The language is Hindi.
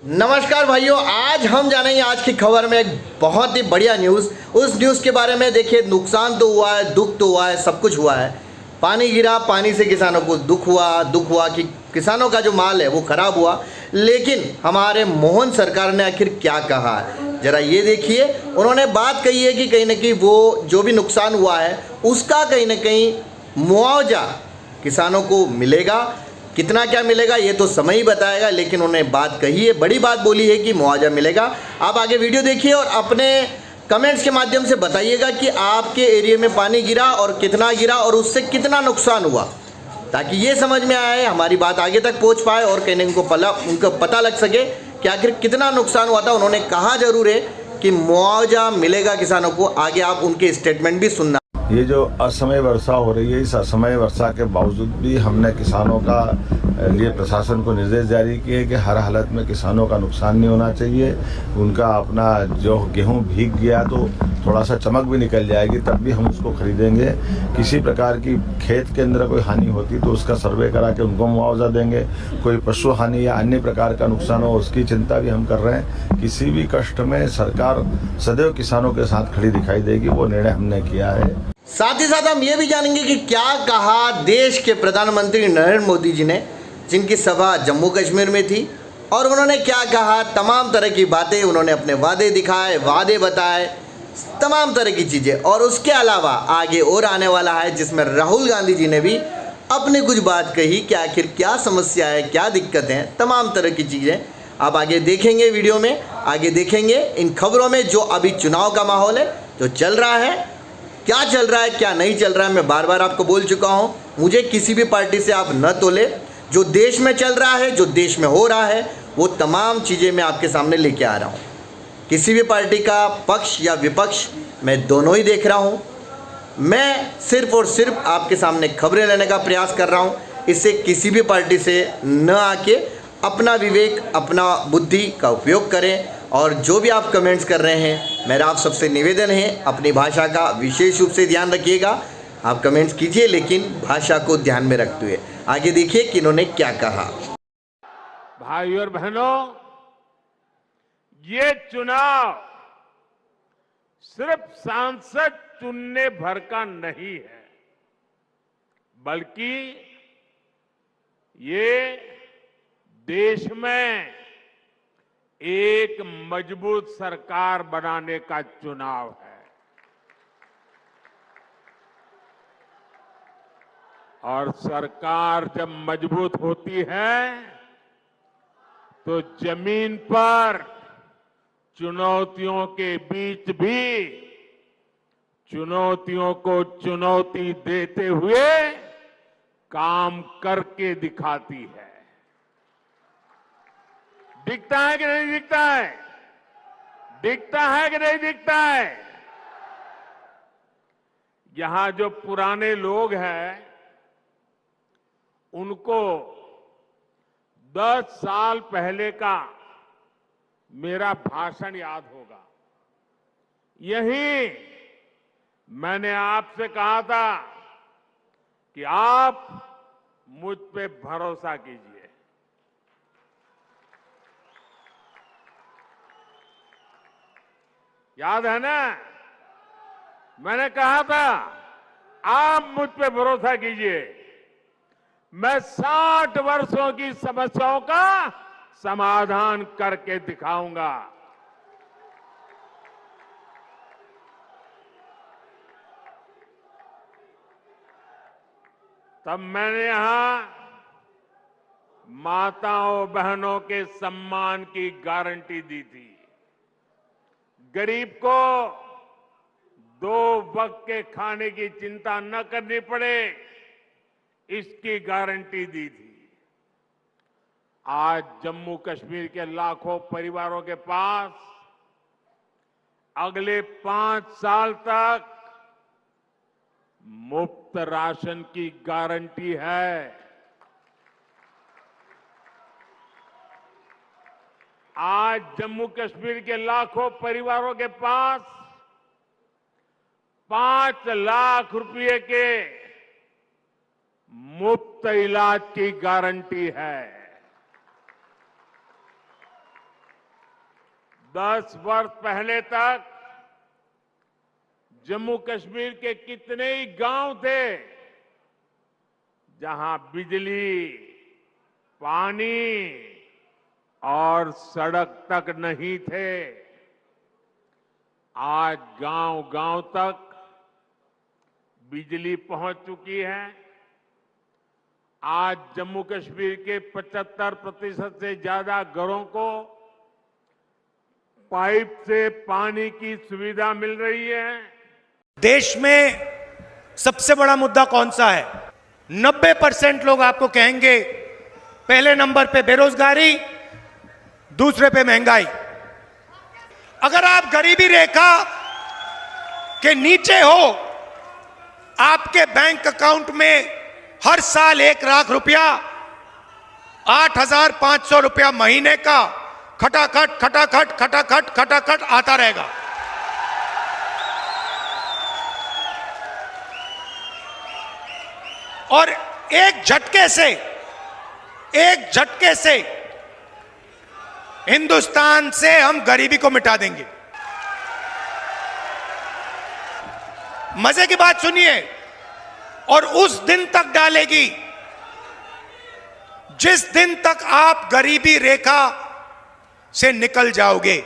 नमस्कार भाइयों, आज हम जानेंगे आज की खबर में एक बहुत ही बढ़िया न्यूज़। उस न्यूज़ के बारे में देखिए, नुकसान तो हुआ है, दुख तो हुआ है, सब कुछ हुआ है। पानी गिरा, पानी से किसानों को दुख हुआ कि किसानों का जो माल है वो ख़राब हुआ। लेकिन हमारे मोहन सरकार ने आखिर क्या कहा है, ज़रा ये देखिए। उन्होंने बात कही है कि कहीं ना कहीं वो जो भी नुकसान हुआ है उसका कहीं ना कहीं मुआवजा किसानों को मिलेगा। कितना क्या मिलेगा ये तो समय ही बताएगा, लेकिन उन्होंने बात कही है, बड़ी बात बोली है कि मुआवजा मिलेगा। आप आगे वीडियो देखिए और अपने कमेंट्स के माध्यम से बताइएगा कि आपके एरिया में पानी गिरा और कितना गिरा और उससे कितना नुकसान हुआ, ताकि ये समझ में आए, हमारी बात आगे तक पहुंच पाए और कहीं उनको पता लग सके कि आखिर कितना नुकसान हुआ था। उन्होंने कहा जरूर है कि मुआवजा मिलेगा किसानों को। आगे आप उनके स्टेटमेंट भी सुनना। ये जो असमय वर्षा हो रही है, इस असमय वर्षा के बावजूद भी हमने किसानों का लिए प्रशासन को निर्देश जारी किए कि हर हालत में किसानों का नुकसान नहीं होना चाहिए। उनका अपना जो गेहूं भीग गया तो थोड़ा सा चमक भी निकल जाएगी, तब भी हम उसको खरीदेंगे। किसी प्रकार की खेत के अंदर कोई हानि होती तो उसका सर्वे करा के उनको मुआवजा देंगे। कोई पशु हानि या अन्य प्रकार का नुकसान हो उसकी चिंता भी हम कर रहे हैं। किसी भी कष्ट में सरकार सदैव किसानों के साथ खड़ी दिखाई देगी, वो निर्णय हमने किया है। साथ ही साथ हम ये भी जानेंगे कि क्या कहा देश के प्रधानमंत्री नरेंद्र मोदी जी ने, जिनकी सभा जम्मू कश्मीर में थी, और उन्होंने क्या कहा। तमाम तरह की बातें उन्होंने, अपने वादे दिखाए, वादे बताए, तमाम तरह की चीज़ें। और उसके अलावा आगे और आने वाला है जिसमें राहुल गांधी जी ने भी अपनी कुछ बात कही कि आखिर क्या समस्या है, क्या दिक्कत है, तमाम तरह की चीज़ें आप आगे देखेंगे। वीडियो में आगे देखेंगे इन खबरों में जो अभी चुनाव का माहौल है, जो चल रहा है, क्या चल रहा है, क्या नहीं चल रहा है। मैं बार बार आपको बोल चुका हूं, मुझे किसी भी पार्टी से आप न तोले। जो देश में चल रहा है, जो देश में हो रहा है, वो तमाम चीज़ें मैं आपके सामने लेके आ रहा हूं। किसी भी पार्टी का पक्ष या विपक्ष मैं दोनों ही देख रहा हूं। मैं सिर्फ और सिर्फ आपके सामने खबरें लेने का प्रयास कर रहा हूं। इससे किसी भी पार्टी से न आके अपना विवेक, अपना बुद्धि का उपयोग करें। और जो भी आप कमेंट्स कर रहे हैं, मेरा आप सबसे निवेदन है, अपनी भाषा का विशेष रूप से ध्यान रखिएगा। आप कमेंट्स कीजिए, लेकिन भाषा को ध्यान में रखते हुए। आगे देखिए कि इन्होंने क्या कहा। भाई और बहनों, ये चुनाव सिर्फ सांसद चुनने भर का नहीं है, बल्कि ये देश में एक मजबूत सरकार बनाने का चुनाव है। और सरकार जब मजबूत होती है तो जमीन पर चुनौतियों के बीच भी चुनौतियों को चुनौती देते हुए काम करके दिखाती है। दिखता है कि नहीं दिखता है? दिखता है कि नहीं दिखता है? यहां जो पुराने लोग हैं उनको 10 साल पहले का मेरा भाषण याद होगा। यही मैंने आपसे कहा था कि आप मुझ पे भरोसा कीजिए। याद है ना? मैंने कहा था आप मुझ पे भरोसा कीजिए, मैं 60 वर्षों की समस्याओं का समाधान करके दिखाऊंगा। तब मैंने यहां माताओं बहनों के सम्मान की गारंटी दी थी। गरीब को 2 वक्त के खाने की चिंता न करनी पड़े, इसकी गारंटी दी थी। आज जम्मू कश्मीर के लाखों परिवारों के पास अगले 5 साल तक मुफ्त राशन की गारंटी है। आज जम्मू कश्मीर के लाखों परिवारों के पास 5 लाख रुपए के मुफ्त इलाज की गारंटी है। 10 वर्ष पहले तक जम्मू कश्मीर के कितने ही गांव थे जहां बिजली, पानी और सड़क तक नहीं थे। आज गांव-गांव तक बिजली पहुंच चुकी है। आज जम्मू कश्मीर के 75% से ज्यादा घरों को पाइप से पानी की सुविधा मिल रही है। देश में सबसे बड़ा मुद्दा कौन सा है? 90% लोग आपको कहेंगे पहले नंबर पे बेरोजगारी, दूसरे पे महंगाई। अगर आप गरीबी रेखा के नीचे हो, आपके बैंक अकाउंट में हर साल 1 लाख रुपया, 8,500 रुपया महीने का खटाखट खटाखट खटाखट खटाखट आता रहेगा। और एक झटके से हिंदुस्तान से हम गरीबी को मिटा देंगे। मजे की बात सुनिए, और उस दिन तक डालेगी जिस दिन तक आप गरीबी रेखा से निकल जाओगे।